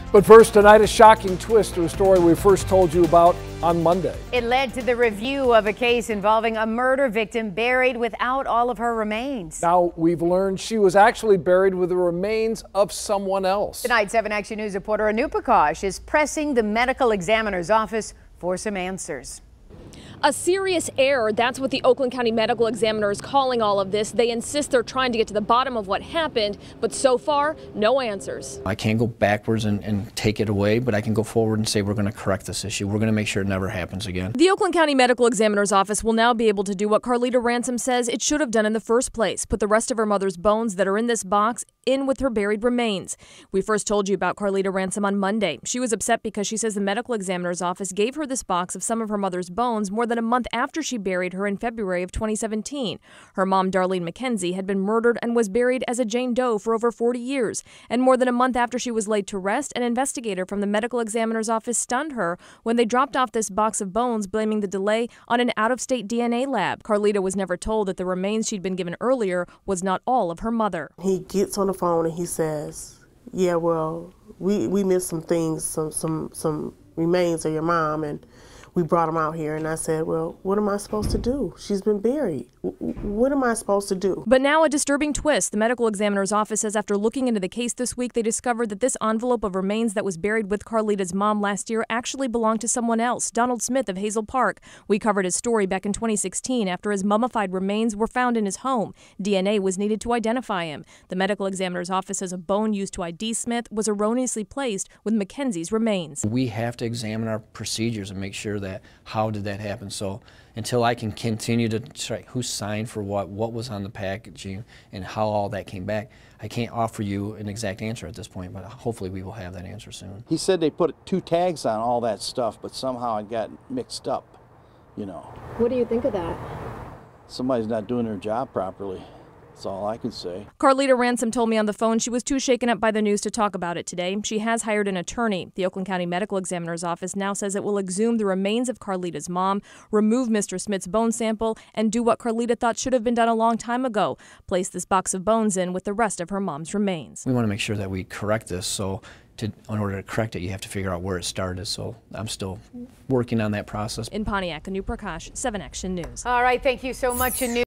But first, tonight, a shocking twist to a story we first told you about on Monday. It led to the review of a case involving a murder victim buried without all of her remains. Now, we've learned she was actually buried with the remains of someone else. Tonight, 7 Action News reporter Anu Prakash is pressing the medical examiner's office for some answers. A serious error, that's what the Oakland County Medical Examiner is calling all of this. They insist they're trying to get to the bottom of what happened, but so far, no answers. I can't go backwards and take it away, but I can go forward and say we're going to correct this issue. We're going to make sure it never happens again. The Oakland County Medical Examiner's office will now be able to do what Carlita Ransom says it should have done in the first place, put the rest of her mother's bones that are in this box in with her buried remains. We first told you about Carlita Ransom on Monday. She was upset because she says the medical examiner's office gave her this box of some of her mother's bones more than a month after she buried her in February of 2017. Her mom, Darlene McKenzie, had been murdered and was buried as a Jane Doe for over 40 years. And more than a month after she was laid to rest, an investigator from the medical examiner's office stunned her when they dropped off this box of bones, blaming the delay on an out-of-state DNA lab. Carlita was never told that the remains she'd been given earlier was not all of her mother. He gets on the phone and he says, yeah, well, we missed some things, some remains of your mom, and we brought them out here. And I said, well, what am I supposed to do? She's been buried. What am I supposed to do? But now a disturbing twist. The medical examiner's office says after looking into the case this week, they discovered that this envelope of remains that was buried with Carlita's mom last year actually belonged to someone else, Donald Smith of Hazel Park. We covered his story back in 2016 after his mummified remains were found in his home. DNA was needed to identify him. The medical examiner's office says a bone used to ID Smith was erroneously placed with Mackenzie's remains. We have to examine our procedures and make sure that how did that happen. So until I can continue to track who signed for what was on the packaging, and how all that came back, I can't offer you an exact answer at this point, but hopefully we will have that answer soon. He said they put 2 tags on all that stuff, but somehow it got mixed up, you know. What do you think of that? Somebody's not doing their job properly. That's all I can say. Carlita Ransom told me on the phone she was too shaken up by the news to talk about it today. She has hired an attorney. The Oakland County Medical Examiner's office now says it will exhume the remains of Carlita's mom, remove Mr. Smith's bone sample, and do what Carlita thought should have been done a long time ago, place this box of bones in with the rest of her mom's remains. We want to make sure that we correct this, so in order to correct it, you have to figure out where it started. So I'm still working on that process. In Pontiac, Anu Prakash, 7 Action News. All right, thank you so much, Anu.